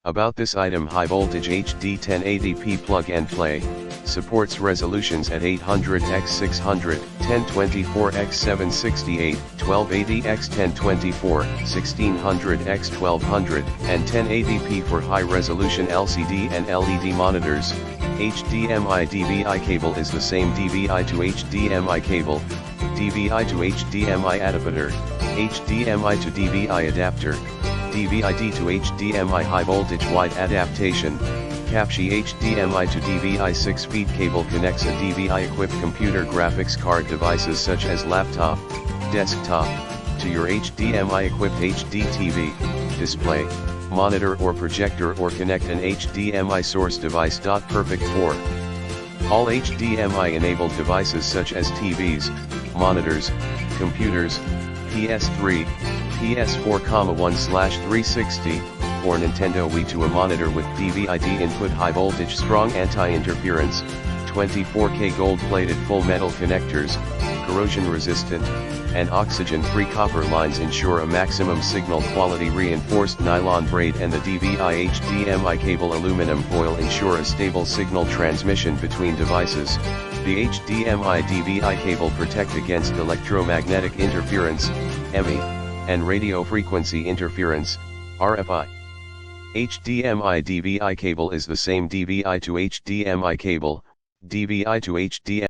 About this item: high voltage HD 1080p plug and play, supports resolutions at 800x600, 1024x768, 1280x1024, 1600x1200, and 1080p for high resolution LCD and LED monitors. HDMI DVI cable is the same DVI to HDMI cable, DVI to HDMI adapter, HDMI to DVI adapter, DVI-D to HDMI high voltage wide adaptation. Capshi HDMI to DVI 6-feet cable connects a DVI-equipped computer graphics card devices such as laptop, desktop, to your HDMI-equipped HD TV, display, monitor or projector, or connect an HDMI source device. Perfect for all HDMI-enabled devices such as TVs, monitors, computers, PS3, PS4, 1/360, or Nintendo Wii. To a monitor with DVI-D input, high voltage strong anti-interference, 24K gold-plated full metal connectors, corrosion resistant, and oxygen-free copper lines ensure a maximum signal quality. Reinforced nylon braid and the DVI HDMI cable aluminum foil ensure a stable signal transmission between devices. The HDMI DVI cable protect against electromagnetic interference, EMI, and radio frequency interference, RFI. HDMI DVI cable is the same DVI to HDMI cable, DVI to HDMI